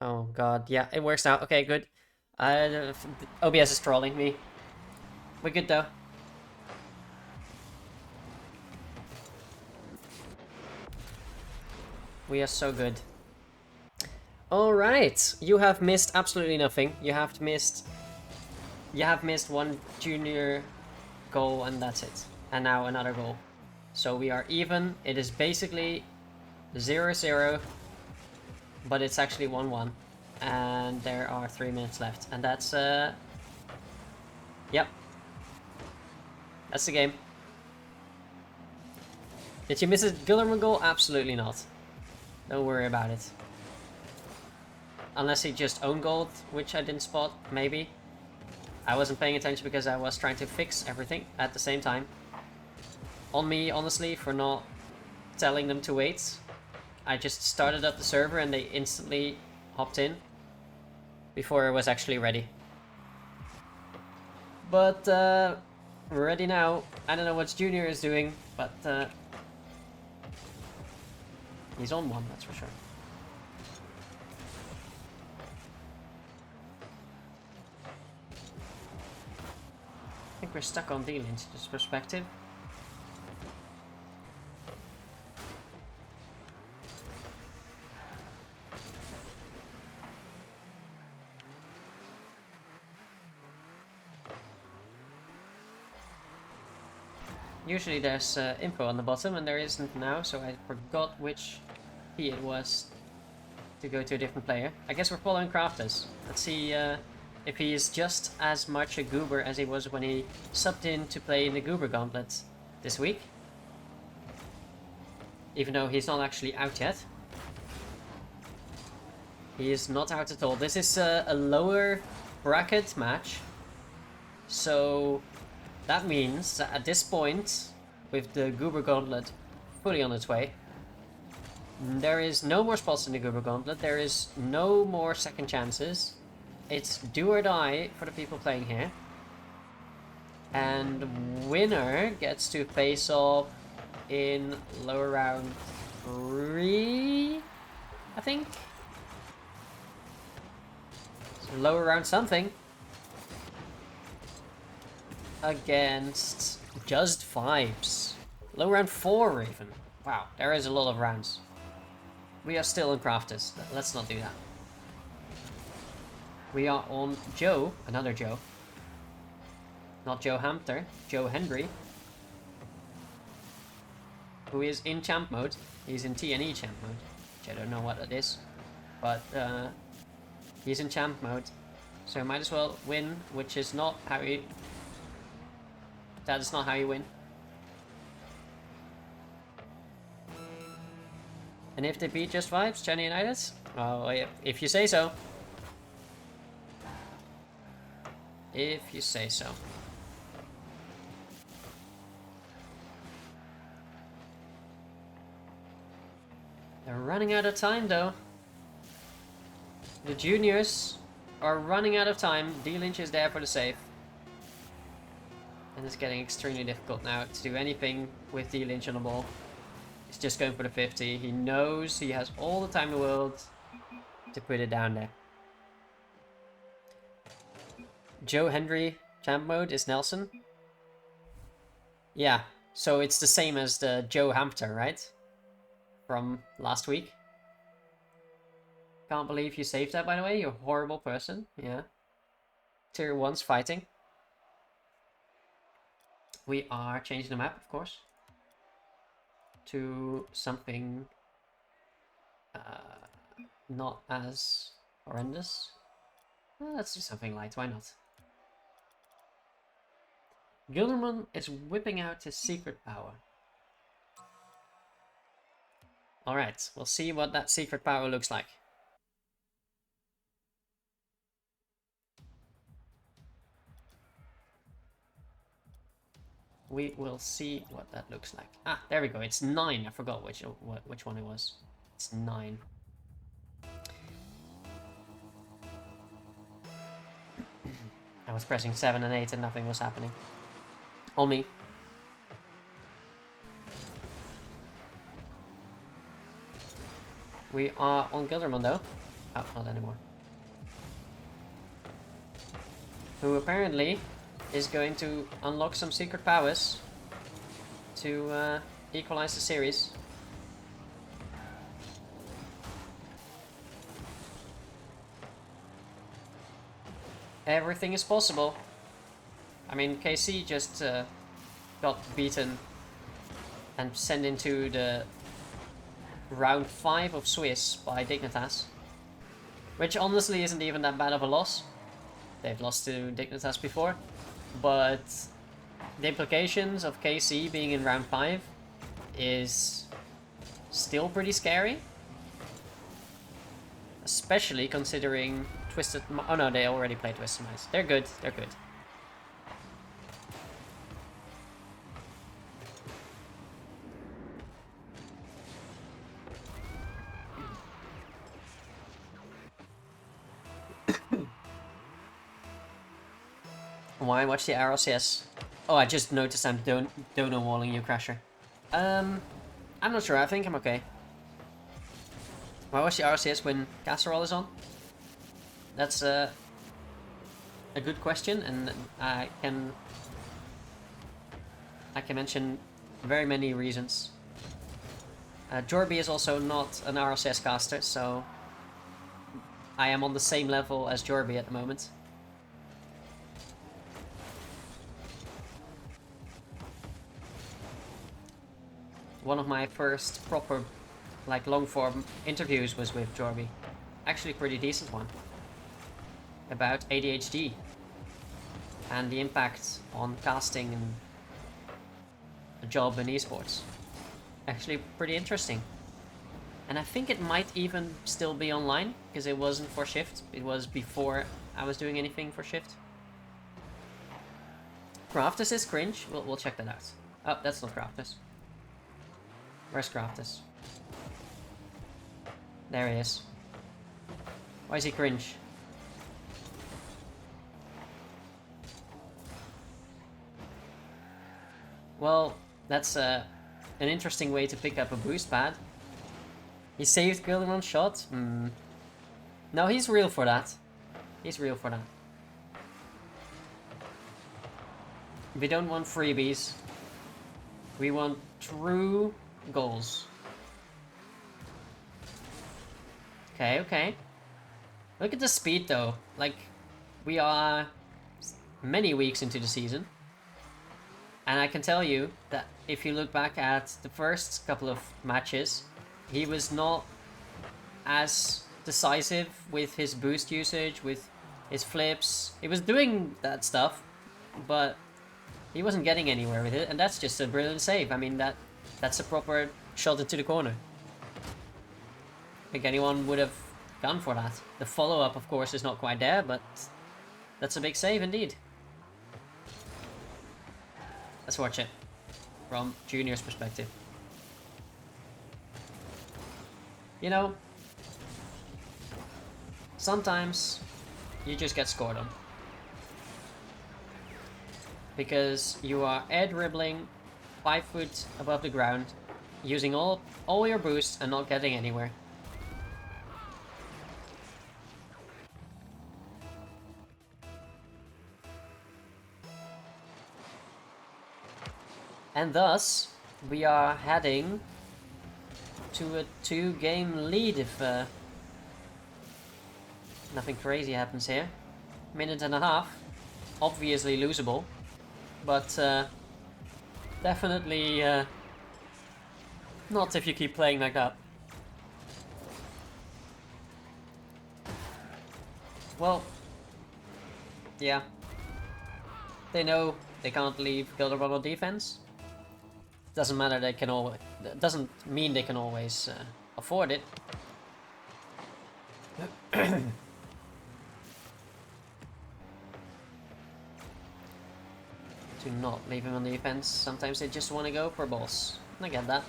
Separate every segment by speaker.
Speaker 1: Oh god, yeah, it works now. Okay, good. OBS is trolling me. We're good though. We are so good. Alright, you have missed absolutely nothing. You have missed one junior goal and that's it. And now another goal. So we are even. It is basically 0-0, but it's actually 1-1. And there are 3 minutes left. And that's yep. That's the game. Did you miss a Guillermo goal? Absolutely not. Don't worry about it. Unless he just own goaled, which I didn't spot, maybe. I wasn't paying attention because I was trying to fix everything at the same time. On me, honestly, for not telling them to wait. I just started up the server and they instantly hopped in before it was actually ready. But we're ready now. I don't know what Junior is doing, but he's on one, that's for sure. I think we're stuck on D-Lynch's perspective. Usually there's info on the bottom, and there isn't now, so I forgot which key it was to go to a different player. I guess we're following Crafters. Let's see if he is just as much a goober as he was when he subbed in to play in the Goober Gauntlet this week. Even though he's not actually out yet. He is not out at all. This is a lower bracket match. So that means that at this point, with the Goober Gauntlet fully on its way, there is no more spots in the Goober Gauntlet. There is no more second chances. It's do or die for the people playing here. And winner gets to face off in lower round 3, I think. So lower round something. Against Just Vibes. Low round 4 even. Wow, there is a lot of rounds. We are still in Crafters. Let's not do that. We are on Joe, another Joe. Not Joe Hampter, Joe Henry. Who is in champ mode. He's in TNE champ mode. Which I don't know what that is. But he's in champ mode. So might as well win, which is not how you... That is not how you win. And if they beat Just Vibes, China United? Oh, if you say so. If you say so. They're running out of time though. The juniors are running out of time. D-Lynch is there for the save. And it's getting extremely difficult now to do anything with D-Lynch on the ball. He's just going for the 50. He knows he has all the time in the world to put it down there. Joe Henry champ mode is Nelson. Yeah, so it's the same as the Joe Hampter, right? From last week. Can't believe you saved that, by the way. You're a horrible person. Yeah. Tier 1's fighting. We are changing the map, of course, to something not as horrendous. Let's do something light, why not? Gilderman is whipping out his secret power. Alright, we'll see what that secret power looks like. We will see what that looks like. Ah, there we go. It's 9. I forgot which one it was. It's 9. I was pressing 7 and 8 and nothing was happening. On me. We are on Gilderman though. Oh, not anymore. Who apparently is going to unlock some secret powers to equalize the series. Everything is possible. I mean, KC just got beaten and sent into the round 5 of Swiss by Dignitas. Which honestly isn't even that bad of a loss. They've lost to Dignitas before. But the implications of KC being in round 5 is still pretty scary. Especially considering Twisted... Oh no, they already played Twisted Mice. They're good, they're good. Why watch the RLCS? Oh, I just noticed I'm dono walling you, Crasher. I'm not sure. I think I'm okay. Why watch the RLCS when CaSRLL is on? That's a good question, and I can mention very many reasons. Jorby is also not an RLCS caster, so I am on the same level as Jorby at the moment. One of my first proper, like, long-form interviews was with Jorby. Actually, a pretty decent one. About ADHD. And the impact on casting and a job in esports. Actually, pretty interesting. And I think it might even still be online, because it wasn't for Shift. It was before I was doing anything for Shift. Craftus is cringe. We'll check that out. Oh, that's not Craftus. Where's Craftus? There he is. Why is he cringe? Well, that's an interesting way to pick up a boost pad. He saved Guild in one shot? No, he's real for that. He's real for that. We don't want freebies. We want true goals. Okay, okay. Look at the speed though. Like, we are many weeks into the season. And I can tell you that if you look back at the first couple of matches, he was not as decisive with his boost usage, with his flips. He was doing that stuff, but he wasn't getting anywhere with it, and that's just a brilliant save. I mean, that's a proper shot into the corner. I think anyone would have gone for that. The follow-up, of course, is not quite there, but that's a big save indeed. Let's watch it from Junior's perspective. You know, sometimes you just get scored on. Because you are air dribbling 5 foot above the ground, using all your boosts and not getting anywhere. And thus, we are heading to a 2-game lead if nothing crazy happens here. Minute and a half. Obviously losable. But definitely not if you keep playing like that. Well, yeah. They know they can't leave Gilderoy on defense. Doesn't matter, they can always... Doesn't mean they can always afford it. To not leave him on defense. Sometimes they just want to go for balls. I get that.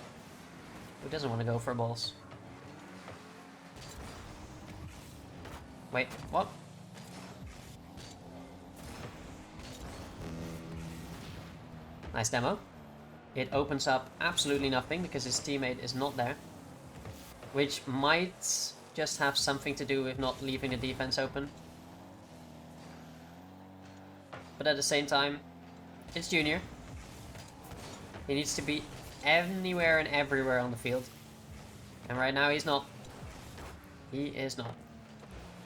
Speaker 1: Who doesn't want to go for balls? Wait, what? Nice demo. It opens up absolutely nothing because his teammate is not there. Which might just have something to do with not leaving the defense open. But at the same time, it's Junior. He needs to be anywhere and everywhere on the field. And right now he's not. He is not.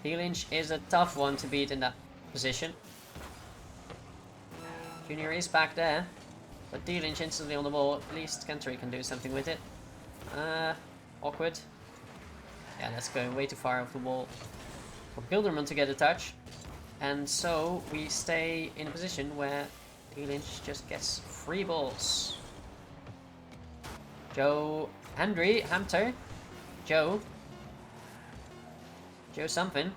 Speaker 1: D-Lynch is a tough one to beat in that position. Junior is back there. But D-Lynch instantly on the ball. At least Kentry can do something with it. Awkward. Yeah, that's going way too far off the wall for Gilderman to get a touch. And so we stay in a position where D-Lynch just gets free balls. Joe Hamter. Joe something.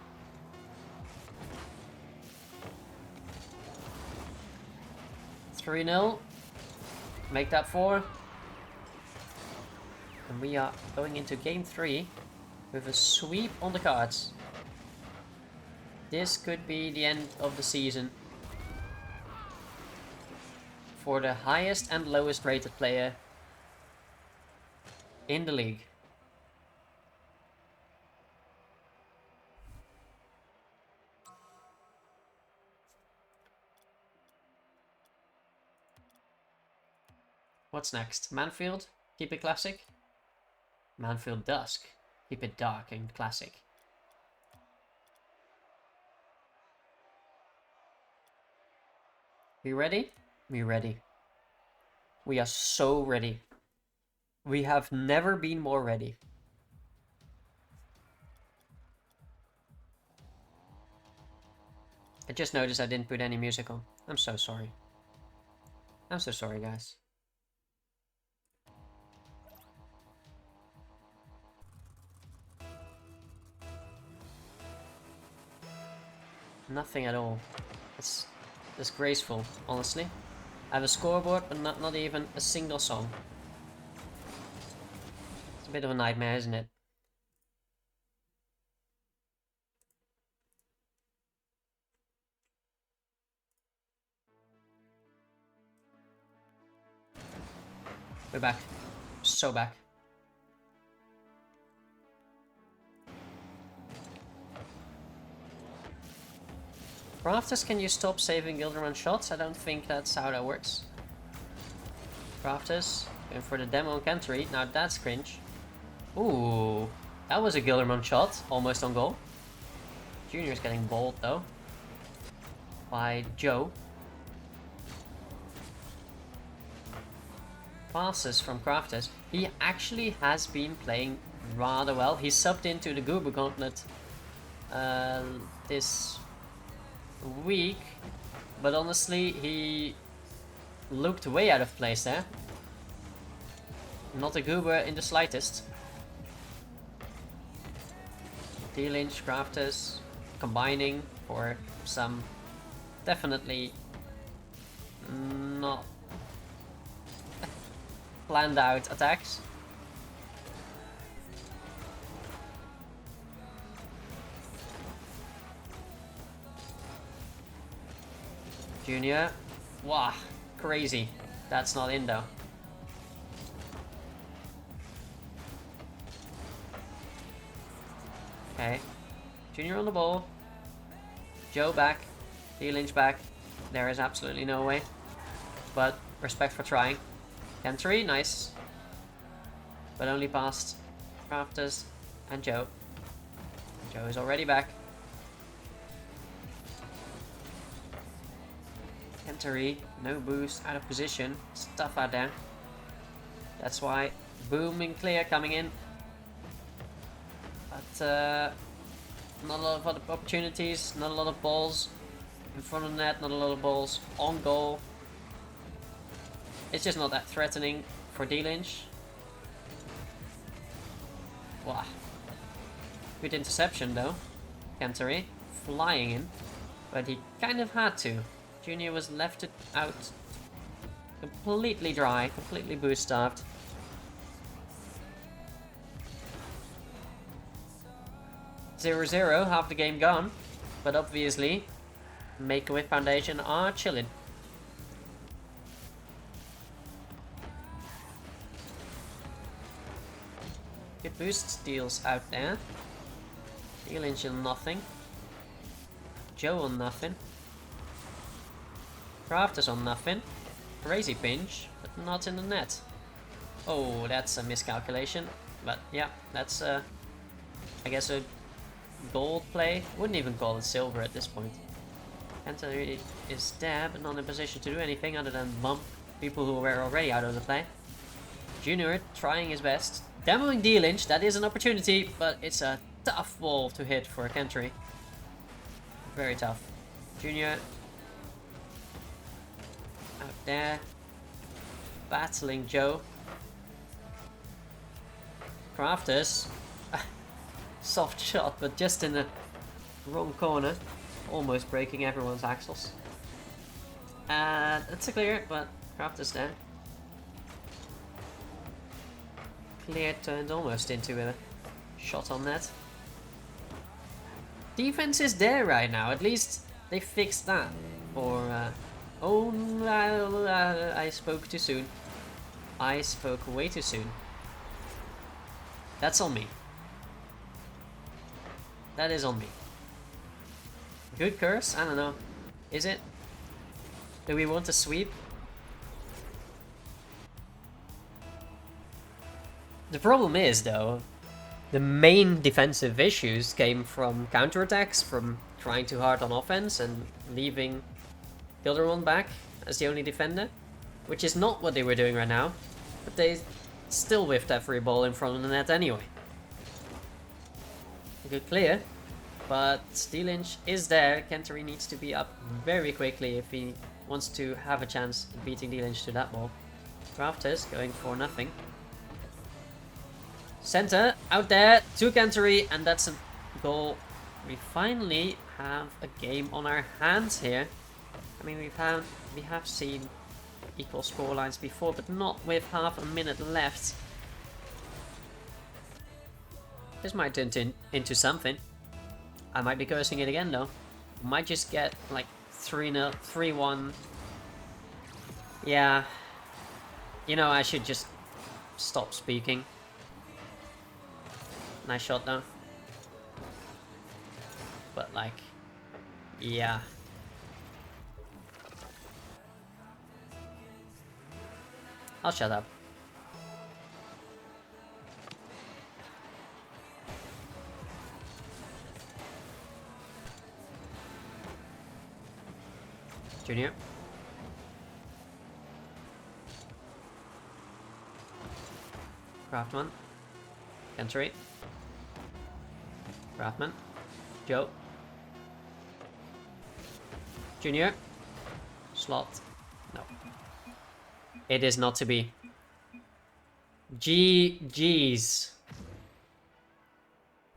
Speaker 1: (3-0). Make that 4. And we are going into game 3 with a sweep on the cards. This could be the end of the season for the highest and lowest rated player in the league. What's next? Manfield? Keep it classic? Manfield Dusk. Keep it dark and classic. We ready? We ready. We are so ready. We have never been more ready. I just noticed I didn't put any music on. I'm so sorry. I'm so sorry, guys. Nothing at all. It's disgraceful, honestly. I have a scoreboard, but not even a single song. It's a bit of a nightmare, isn't it? We're back. So back. Crafters, can you stop saving Gilderman shots? I don't think that's how that works. Crafters, going for the demo on Kentry. Now that's cringe. Ooh, that was a Gilderman shot. Almost on goal. Junior's getting bowled though. By Joe. Passes from Crafters. He actually has been playing rather well. He subbed into the Goober Gauntlet this week, but honestly he looked way out of place there. Not a Goober in the slightest. D-Lynch, Crafters combining for some definitely not planned out attacks. Junior. Wow, crazy. That's not in though. Okay. Junior on the ball. Joe back. D-Lynch back. There is absolutely no way. But respect for trying. Kentry, nice. But only past Crafters and Joe. Joe is already back. Kentry, no boost, out of position. It's tough out there. That's why booming clear coming in. But not a lot of other opportunities, not a lot of balls in front of the net, not a lot of balls on goal. It's just not that threatening for D-Lynch. Wow. Good interception though. Kentry flying in. But he kind of had to. Junior was left out completely dry, completely boost starved. (0-0), half the game gone. But obviously, Make a Whiff Foundation are chilling. Good boost deals out there. D-Lynch on nothing. Joe on nothing. Crafters on nothing. Crazy pinch, but not in the net. Oh, that's a miscalculation. But yeah, that's I guess a gold play. Wouldn't even call it silver at this point. Panther is there, but not in position to do anything other than bump people who were already out of the play. Junior trying his best. Demoing D-Lynch, that is an opportunity, but it's a tough ball to hit for Kentry. Very tough. Junior out there, battling Joe. Crafters, soft shot, but just in the wrong corner, almost breaking everyone's axles. That's a clear, but Crafters there. Clear turned almost into a shot on net. Defense is there right now. At least they fixed that. Or I spoke too soon. I spoke way too soon. That's on me. That is on me. Good curse? I don't know. Is it? Do we want to sweep? The problem is, though, the main defensive issues came from counterattacks, from trying too hard on offense and leaving Gilderon back as the only defender, which is not what they were doing right now, but they still whiffed every ball in front of the net anyway. Good clear, but D-Lynch is there. Kentry needs to be up very quickly if he wants to have a chance at beating D-Lynch to that ball. Crafters going for nothing. Center, out there, to Kentry, and that's a goal. We finally have a game on our hands here. I mean, we have seen equal score lines before, but not with half a minute left. This might turn into something. I might be cursing it again, though. Might just get, like, 3-0, 3-1. Yeah. You know, I should just stop speaking. Nice shot though. But like, yeah. I'll shut up. Junior. Craftman. Kentry. Craftman. Joe. Junior. Slot. No. It is not to be. GG's.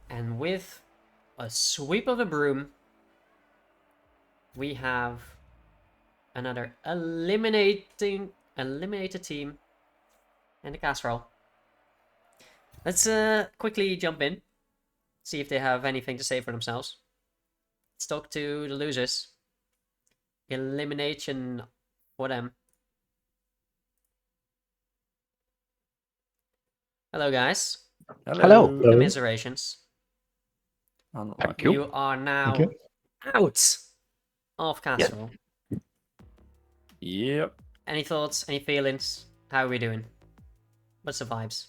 Speaker 1: And with a sweep of a broom, we have another eliminated team in the CaSRLL. Let's quickly jump in. See if they have anything to say for themselves. Let's talk to the losers. Elimination for them. Hello, guys.
Speaker 2: Hello.
Speaker 1: Commiserations.
Speaker 2: Thank you.
Speaker 1: You are now out of CaSRLL.
Speaker 2: Yep.
Speaker 1: Any thoughts? Any feelings? How are we doing? What's the vibes?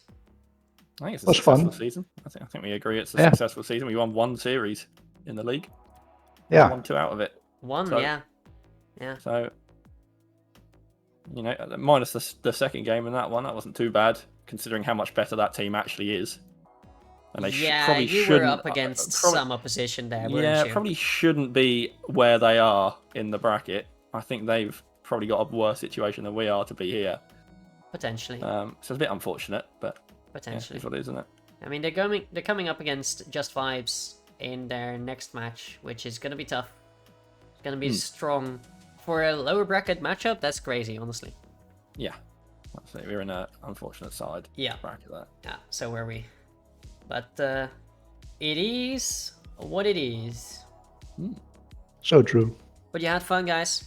Speaker 2: I think it's a successful season. I think we agree it's a successful season. We won one series in the league.
Speaker 3: Yeah.
Speaker 2: Won 2 out of it.
Speaker 1: Yeah.
Speaker 2: So, you know, minus the second game in that one, that wasn't too bad, considering how much better that team actually is. And they probably
Speaker 1: you were up against some opposition there, weren't you?
Speaker 2: Probably shouldn't be where they are in the bracket. I think they've probably got a worse situation than we are to be here.
Speaker 1: Potentially.
Speaker 2: So it's a bit unfortunate, but
Speaker 1: potentially.
Speaker 2: It's what it is, isn't it?
Speaker 1: I mean, they're coming up against Just Vibes in their next match, which is going to be tough. It's going to be strong. For a lower bracket matchup, that's crazy, honestly.
Speaker 2: Yeah. We're in an unfortunate side. Bracket there.
Speaker 1: Yeah, so were we. But it is what it is.
Speaker 3: So true.
Speaker 1: But you had fun, guys.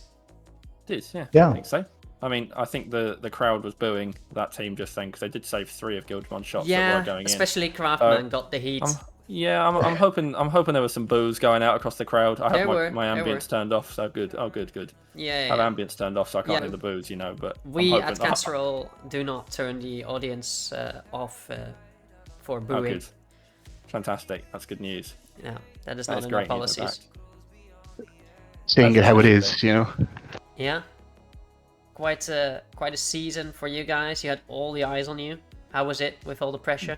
Speaker 2: It is, yeah.
Speaker 3: Yeah.
Speaker 2: I think so. I mean, I think the crowd was booing that team just then because they did save 3 of Guildron's shots that were going
Speaker 1: especially Craftman got the heat.
Speaker 2: Yeah, I'm hoping there was some boos going out across the crowd. I have my ambience turned off, so good. Oh, good.
Speaker 1: Yeah,
Speaker 2: I
Speaker 1: yeah.
Speaker 2: have ambience turned off, so I can't hear the boos, But
Speaker 1: we
Speaker 2: I'm
Speaker 1: at
Speaker 2: hoping.
Speaker 1: CaSRLL do not turn the audience off for
Speaker 2: Oh,
Speaker 1: booing.
Speaker 2: good. Fantastic. That's good news.
Speaker 1: Yeah, that is
Speaker 2: That
Speaker 1: not
Speaker 2: is
Speaker 1: in our
Speaker 2: great news, in
Speaker 1: policies.
Speaker 2: fact.
Speaker 3: Saying it how it is,
Speaker 1: Yeah. Quite a season for you guys. You had all the eyes on you. How was it with all the pressure?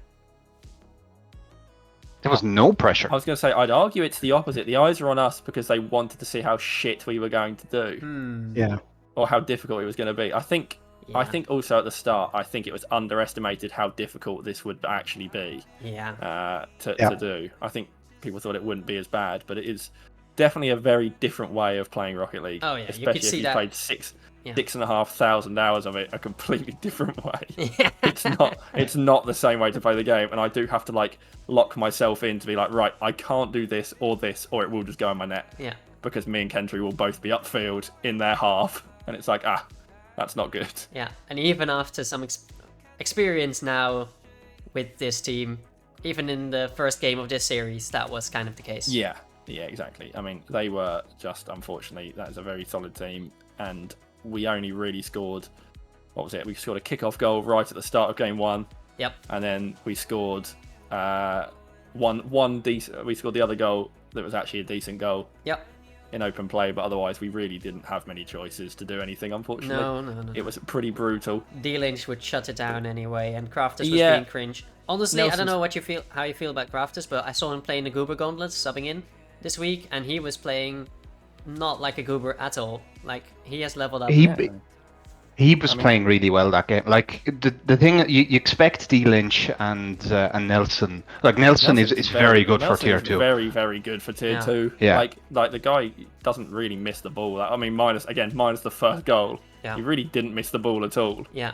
Speaker 3: There was no pressure.
Speaker 2: I was going to say, I'd argue it's the opposite. The eyes were on us because they wanted to see how shit we were going to do.
Speaker 3: Yeah.
Speaker 2: Or how difficult it was going to be. I think also at the start, I think it was underestimated how difficult this would actually be.
Speaker 1: Yeah.
Speaker 2: To do. I think people thought it wouldn't be as bad, but it is definitely a very different way of playing Rocket League.
Speaker 1: Oh yeah,
Speaker 2: especially if you played 6,500 hours of it a completely different way. It's not the same way to play the game, and I do have to lock myself in to be like, right, I can't do this, or it will just go in my net.
Speaker 1: Yeah.
Speaker 2: Because me and Kentry will both be upfield in their half, and it's like, that's not good.
Speaker 1: Yeah, and even after some experience now with this team, even in the first game of this series, that was kind of the case.
Speaker 2: Yeah, exactly. I mean, they were just, unfortunately, that is a very solid team, and we only really scored, what was it? We scored a kickoff goal right at the start of game 1.
Speaker 1: Yep.
Speaker 2: And then we scored one decent. We scored the other goal that was actually a decent goal.
Speaker 1: Yep.
Speaker 2: In open play, but otherwise we really didn't have many choices to do anything, unfortunately.
Speaker 1: No.
Speaker 2: It was pretty brutal.
Speaker 1: D-Lynch would shut it down anyway, and Crafters was being cringe. Honestly, I don't know how you feel about Crafters, but I saw him playing the Goober Gauntlet, subbing in this week, and he was playing not like a Goober at all. Like, he has leveled up.
Speaker 3: He was playing really well that game. Like the thing you expect D-Lynch and Nelson. Like Nelson is very good for tier 2.
Speaker 2: Very, very good for tier 2.
Speaker 3: Yeah.
Speaker 2: Like the guy doesn't really miss the ball. I mean, minus the first goal.
Speaker 1: Yeah.
Speaker 2: He really didn't miss the ball at all.
Speaker 1: Yeah.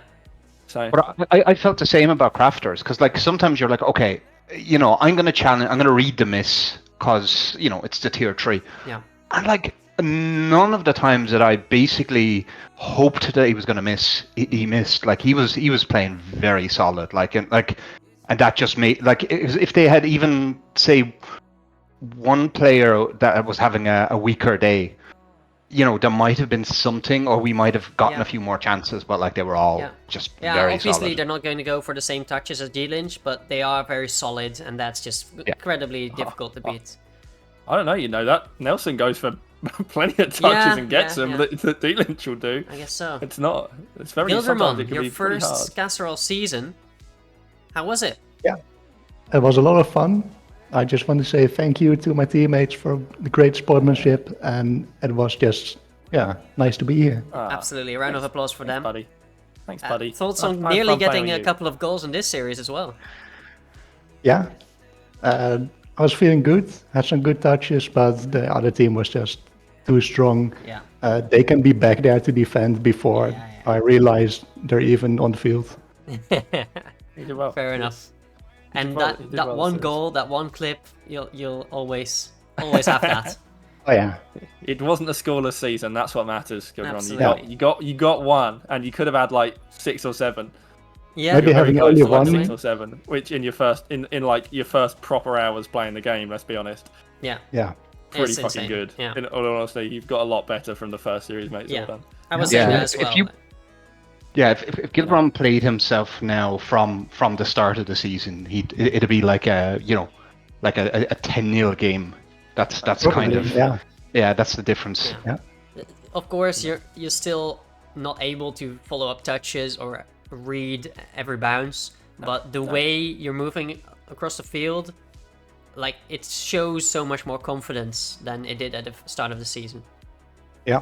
Speaker 2: So.
Speaker 3: But I felt the same about Crafters, because sometimes you're like, okay, I'm gonna challenge. I'm gonna read the miss because it's the tier 3.
Speaker 1: Yeah.
Speaker 3: And none of the times that I basically hoped that he was going to miss, he missed. Like he was playing very solid. And that just made if they had even say one player that was having a weaker day, there might have been something, or we might have gotten a few more chances. But they were all just very
Speaker 1: obviously
Speaker 3: solid.
Speaker 1: They're not going to go for the same touches as D-Lynch, but they are very solid, and that's just incredibly difficult to beat.
Speaker 2: I don't know, you know that Nelson goes for plenty of touches and gets them that D-Lynch will do.
Speaker 1: I guess so.
Speaker 2: It's very
Speaker 1: Gilderman,
Speaker 2: it can
Speaker 1: your
Speaker 2: be
Speaker 1: first CaSRLL season. How was it?
Speaker 3: Yeah,
Speaker 4: it was a lot of fun. I just want to say thank you to my teammates for the great sportsmanship, and it was just nice to be here.
Speaker 1: Absolutely, a round of applause for them.
Speaker 2: Buddy. Thanks, buddy.
Speaker 1: Thoughts on nearly getting a couple of goals in this series as well?
Speaker 4: Yeah. I was feeling good, had some good touches, but the other team was just too strong.
Speaker 1: Yeah.
Speaker 4: They can be back there to defend before I realized they're even on the field.
Speaker 2: You did well.
Speaker 1: Fair enough. And that one goal, that one clip, you'll always have that.
Speaker 4: Oh yeah.
Speaker 2: It wasn't a scoreless season. That's what matters.
Speaker 1: Absolutely.
Speaker 2: You got one, and you could have had 6 or 7.
Speaker 1: Yeah,
Speaker 4: maybe having only one,
Speaker 2: 6 or 7, which in your first your first proper hours playing the game. Let's be honest.
Speaker 1: Yeah.
Speaker 4: Yeah.
Speaker 2: Pretty fucking
Speaker 1: insane.
Speaker 2: good.
Speaker 1: Yeah.
Speaker 2: In all honesty, you've got a lot better from the first series, mate.
Speaker 1: Yeah.
Speaker 2: Well done.
Speaker 1: I was saying that as well.
Speaker 3: If Gilbron played himself now from the start of the season, it'd be like a 10-0 game. That's kind of that's the difference.
Speaker 1: Yeah. Of course, you're still not able to follow up touches or read every bounce, but the way you're moving across the field, it shows so much more confidence than it did at the start of the season.
Speaker 3: Yeah.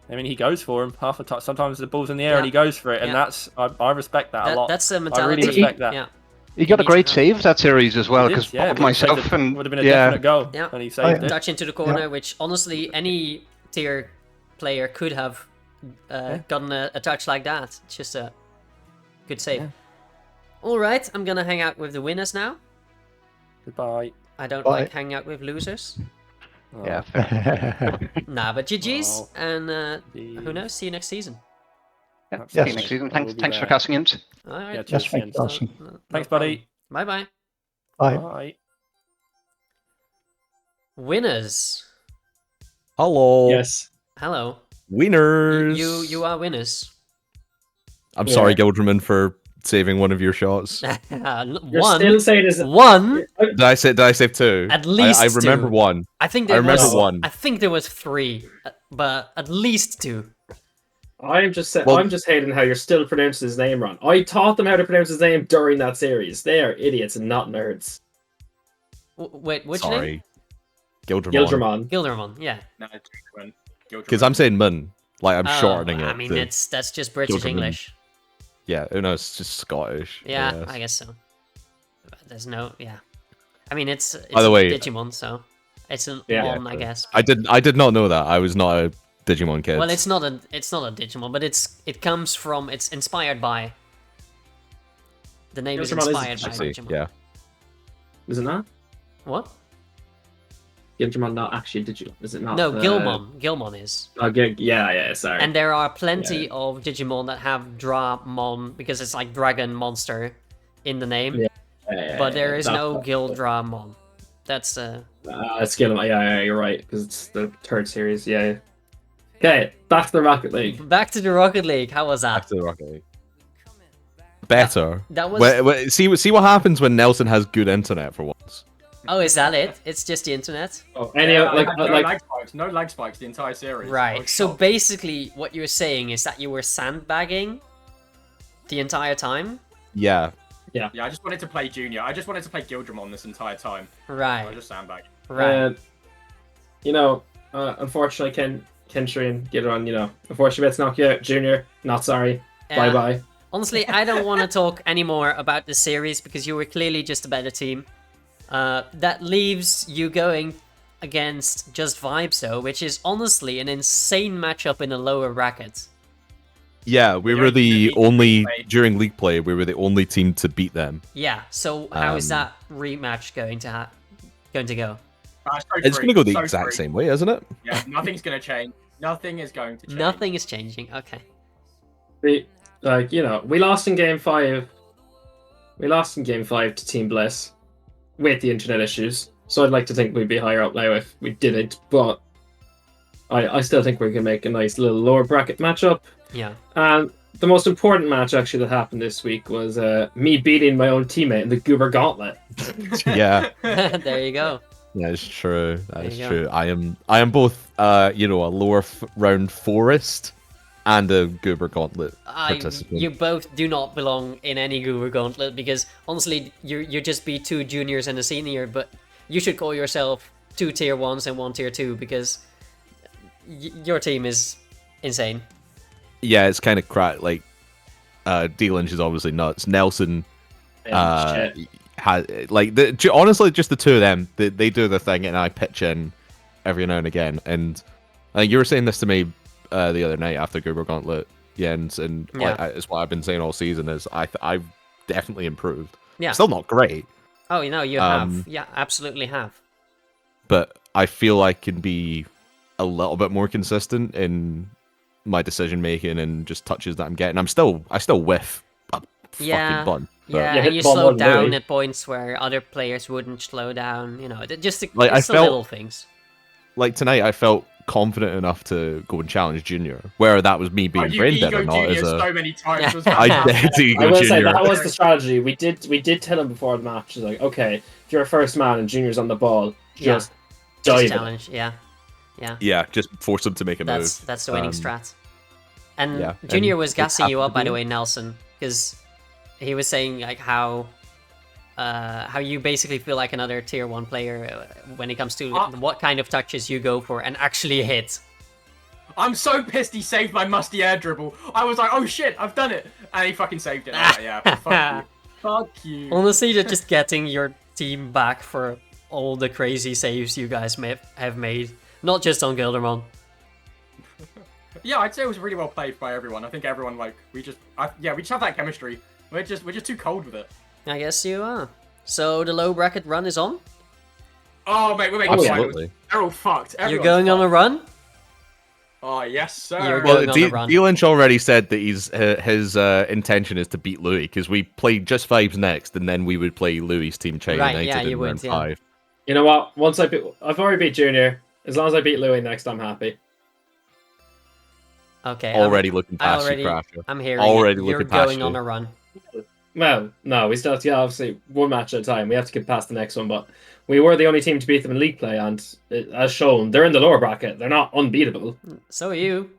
Speaker 2: I mean, he goes for him half the time. Sometimes the ball's in the air and he goes for it, and I respect that a lot.
Speaker 1: That's the mentality.
Speaker 2: I really respect that.
Speaker 1: Yeah.
Speaker 3: He got a great save that series as well, because myself and
Speaker 2: would have been a definite goal, and he saved it.
Speaker 1: Touch into the corner, which honestly any tier player could have gotten a touch like that. It's just a good save. Yeah. All right, I'm gonna hang out with the winners now.
Speaker 2: Goodbye.
Speaker 1: I don't like hanging out with losers.
Speaker 2: Oh.
Speaker 3: Yeah.
Speaker 1: Nah, but GG's, and who knows? See you next season.
Speaker 3: Yeah, see you next season. Thanks for casting in.
Speaker 1: All right.
Speaker 2: Yeah, cheers,
Speaker 4: awesome.
Speaker 2: Thanks, buddy.
Speaker 1: Bye-bye.
Speaker 4: Bye.
Speaker 2: Bye.
Speaker 1: Winners.
Speaker 5: Hello.
Speaker 6: Yes.
Speaker 1: Hello.
Speaker 5: Winners.
Speaker 1: You are winners.
Speaker 5: I'm sorry, Gilderman, for saving one of your shots.
Speaker 6: You're
Speaker 1: One.
Speaker 6: still saying is
Speaker 1: One.
Speaker 5: Did I save two?
Speaker 1: At least
Speaker 5: I remember
Speaker 1: two.
Speaker 5: one.
Speaker 1: I think
Speaker 5: I
Speaker 1: there
Speaker 5: remember
Speaker 1: was.
Speaker 5: one.
Speaker 1: I think there was 3, but at least 2.
Speaker 6: I'm just saying.
Speaker 5: Well-
Speaker 6: I'm just hating how you're still pronouncing his name wrong. I taught them how to pronounce his name during that series. They are idiots and not nerds.
Speaker 1: Wait, which name?
Speaker 5: Sorry. Gilderman.
Speaker 6: Gilderman.
Speaker 1: Gilderman. Yeah.
Speaker 2: No,
Speaker 5: Because I'm saying Mun. Like, I'm shortening it.
Speaker 1: I mean,
Speaker 5: to-
Speaker 1: that's just British
Speaker 5: Gilderman.
Speaker 1: English.
Speaker 5: Yeah, no, it's just Scottish.
Speaker 1: Yeah,
Speaker 5: yes.
Speaker 1: I guess so. There's no. Yeah. I mean, it's
Speaker 5: By the way-
Speaker 1: Digimon, so it's an
Speaker 6: Yeah.
Speaker 1: on, I guess.
Speaker 5: I did not know that. I was not a Digimon kid.
Speaker 1: Well, it's not a Digimon, but it comes from, it's inspired by. The name is
Speaker 6: Digimon is-
Speaker 1: inspired
Speaker 5: I
Speaker 1: by
Speaker 5: see.
Speaker 1: Digimon.
Speaker 5: Yeah.
Speaker 6: Is it not?
Speaker 1: What?
Speaker 6: Gilderman not actually Digimon. Is it not?
Speaker 1: No, Gilmon. Gilmon is.
Speaker 6: Okay. Yeah. Sorry.
Speaker 1: And there are plenty of Digimon that have Dramon because it's like dragon monster in the name.
Speaker 6: Yeah.
Speaker 1: But there is
Speaker 6: That-
Speaker 1: no Gildramon. That's
Speaker 6: It's Gilderman. Yeah. You're right because it's the third series. Yeah. Okay. Back to the Rocket League.
Speaker 1: back to the Rocket League. How was that?
Speaker 5: Back to the Rocket League. Better.
Speaker 1: That was.
Speaker 5: Wait, see what happens when Nelson has good internet for once.
Speaker 1: Oh, is that it? It's just the internet?
Speaker 6: Oh,
Speaker 2: no lag spikes the entire series.
Speaker 1: Right. So basically, what you're saying is that you were sandbagging the entire time?
Speaker 5: Yeah.
Speaker 2: Yeah, I just wanted to play Junior. I just wanted to play Gildramon this entire time. I
Speaker 1: Right.
Speaker 2: just sandbagged.
Speaker 1: Right.
Speaker 6: Unfortunately, Kenshri and Gilderman, unfortunately, it's knock you out. Junior, not sorry.
Speaker 1: Yeah.
Speaker 6: Bye.
Speaker 1: Honestly, I don't want to talk anymore about the series because you were clearly just a better team. That leaves you going against Just Vibes, though, which is honestly an insane matchup in a lower bracket.
Speaker 5: Yeah, we were the only during league play. We were the only team to beat them.
Speaker 1: Yeah. So how is that rematch going to go?
Speaker 5: It's going to go the exact same way, isn't it?
Speaker 2: Yeah, nothing's going to change. Nothing is going to change.
Speaker 1: Nothing is changing. Okay.
Speaker 6: We lost in game 5. We lost in game 5 to Team Bliss with the internet issues. So I'd like to think we'd be higher up now if we didn't, but I still think we can make a nice little lower bracket matchup.
Speaker 1: Yeah.
Speaker 6: And the most important match actually that happened this week was me beating my own teammate in the Goober Gauntlet.
Speaker 5: Yeah.
Speaker 1: There you go.
Speaker 5: That is true. That
Speaker 1: There
Speaker 5: is
Speaker 1: you go.
Speaker 5: true. I am both a lower round forest and a Goober Gauntlet participant.
Speaker 1: You both do not belong in any Guru Gauntlet because honestly, you just be 2 juniors and a senior, but you should call yourself 2 tier 1s and 1 tier 2 because your team is insane.
Speaker 5: Yeah, it's kind of crap. Like, D-Lynch is obviously nuts. Nelson has honestly just the two of them. They do the thing, and I pitch in every now and again. And you were saying this to me the other night after Goober Gauntlet Jens, and it's what I've been saying all season is I've definitely improved.
Speaker 1: Yeah.
Speaker 5: Still not great,
Speaker 1: Oh, you have. Yeah, absolutely have.
Speaker 5: but I feel I can be a little bit more consistent in my decision making and just touches that I'm getting. I still whiff a
Speaker 1: Yeah.
Speaker 5: fucking bunch. but-
Speaker 1: Yeah,
Speaker 6: You hit
Speaker 1: and you
Speaker 6: the ball
Speaker 1: slow
Speaker 6: more than
Speaker 1: down
Speaker 6: Louis.
Speaker 1: at points where other players wouldn't slow down. Just the,
Speaker 5: Like, I
Speaker 1: it's the
Speaker 5: felt-
Speaker 1: little things.
Speaker 5: Like tonight, I felt confident enough to go and challenge Junior. Whether that was me being
Speaker 2: You
Speaker 5: brain dead
Speaker 2: ego
Speaker 5: or not
Speaker 2: Junior
Speaker 5: is
Speaker 2: so many times. was
Speaker 5: I
Speaker 2: fantastic.
Speaker 5: did ego
Speaker 6: I will say
Speaker 5: Junior.
Speaker 6: that was the strategy. We did tell him before the match. It's like, okay, if you're a first man and Junior's on the ball, just dive
Speaker 1: Just
Speaker 6: it.
Speaker 1: challenge. Yeah.
Speaker 5: Yeah, just force him to make a move.
Speaker 1: That's the winning strat. And
Speaker 5: yeah,
Speaker 1: Junior
Speaker 5: and
Speaker 1: was
Speaker 5: it
Speaker 1: gassing you
Speaker 5: happened
Speaker 1: up, by
Speaker 5: to
Speaker 1: the
Speaker 5: be.
Speaker 1: way, Nelson, because he was saying like how you basically feel like another tier 1 player when it comes to what kind of touches you go for and actually hit.
Speaker 2: I'm so pissed he saved my musty air dribble. I was like, oh shit, I've done it. And he fucking saved it. I was like, yeah, fuck you. Fuck you.
Speaker 1: Honestly, you're just getting your team back for all the crazy saves you guys have made, not just on Gilderman.
Speaker 2: Yeah, I'd say it was really well played by everyone. I think everyone, we just have that chemistry. We're just too cold with it.
Speaker 1: I guess you are. So the low bracket run is on?
Speaker 2: Oh, mate, we're making finals.
Speaker 5: Absolutely.
Speaker 2: They're all fucked.
Speaker 1: You're
Speaker 2: Everyone's
Speaker 1: going on a
Speaker 2: fucked.
Speaker 1: run?
Speaker 2: Oh, yes, sir.
Speaker 1: You're
Speaker 5: Well,
Speaker 1: going on a run.
Speaker 5: D-Lynch already said that his intention is to beat Louis because we played Just Vibes next, and then we would play Louis' team Chain
Speaker 1: Right,
Speaker 5: United
Speaker 1: yeah, you
Speaker 5: in
Speaker 1: would,
Speaker 5: round
Speaker 1: yeah.
Speaker 5: 5.
Speaker 6: You know what? I've already beat Junior. As long as I beat Louis next, I'm happy.
Speaker 1: Okay.
Speaker 5: Already looking past you, Crasher.
Speaker 1: I'm hearing
Speaker 5: Already
Speaker 1: you're
Speaker 5: looking past
Speaker 1: going on
Speaker 5: you.
Speaker 1: a run.
Speaker 6: Well, no, we still have to get obviously one match at a time. We have to get past the next one, but we were the only team to beat them in league play, and as shown, they're in the lower bracket. They're not unbeatable.
Speaker 1: So are you.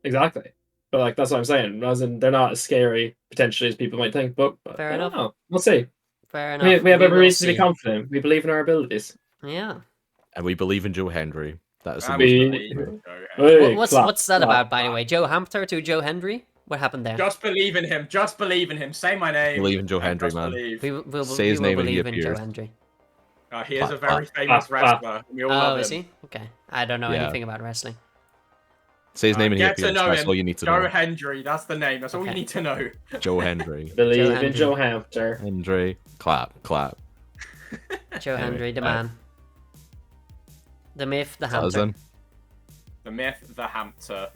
Speaker 6: Exactly. But like that's what I'm saying. As in, they're not as scary potentially as people might think. But
Speaker 1: Fair
Speaker 6: I don't
Speaker 1: enough.
Speaker 6: know. We'll see.
Speaker 1: Fair enough.
Speaker 6: We have every
Speaker 1: will
Speaker 6: reason to be
Speaker 1: see.
Speaker 6: confident. We believe in our abilities.
Speaker 1: Yeah.
Speaker 5: And we believe in Joe Hendry. That is the
Speaker 7: I
Speaker 5: most
Speaker 7: believe
Speaker 5: important.
Speaker 7: in Joe Hendry.
Speaker 1: What's that about, by the way? Joe Hampter to Joe Hendry? What happened there?
Speaker 7: Just believe in him. Just believe in him. Say my name.
Speaker 5: Believe in Joe
Speaker 7: and
Speaker 5: Hendry,
Speaker 7: just
Speaker 5: man.
Speaker 7: believe.
Speaker 1: We
Speaker 5: Say his
Speaker 1: will
Speaker 5: name and he
Speaker 1: believe in Joe
Speaker 5: appears.
Speaker 1: Hendry.
Speaker 7: He is a
Speaker 5: Clap,
Speaker 7: very
Speaker 5: clap,
Speaker 7: famous
Speaker 6: clap.
Speaker 7: wrestler. We all
Speaker 1: Oh,
Speaker 7: love him.
Speaker 1: is he? Okay. I don't know
Speaker 5: Yeah.
Speaker 1: anything about wrestling.
Speaker 5: Say his name and he
Speaker 7: Get to
Speaker 5: appears.
Speaker 7: know
Speaker 5: That's
Speaker 7: him.
Speaker 5: all you need to
Speaker 7: Joe
Speaker 5: know.
Speaker 7: Hendry. That's the name. That's all you
Speaker 1: Okay.
Speaker 7: need to know.
Speaker 5: Joe Hendry.
Speaker 6: Believe
Speaker 1: Hendry.
Speaker 6: in Joe Hampter.
Speaker 5: Hendry. Clap, clap.
Speaker 1: Joe
Speaker 5: Anyway,
Speaker 1: Hendry, the
Speaker 5: right.
Speaker 1: man. The myth, the
Speaker 5: That was
Speaker 1: Hampter.
Speaker 5: him.
Speaker 7: The myth, the Hampter.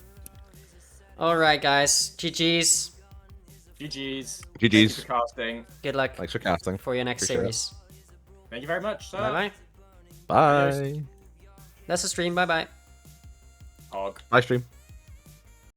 Speaker 1: Alright, guys. GG's.
Speaker 7: GG's. Thank
Speaker 5: GG's.
Speaker 7: you for casting.
Speaker 1: Good luck
Speaker 5: Thanks for casting.
Speaker 1: for your next
Speaker 5: Appreciate it.
Speaker 1: series.
Speaker 7: Thank you very much, sir.
Speaker 1: Bye bye.
Speaker 5: Bye.
Speaker 1: That's the stream. Bye bye.
Speaker 7: Hog.
Speaker 5: Bye, stream.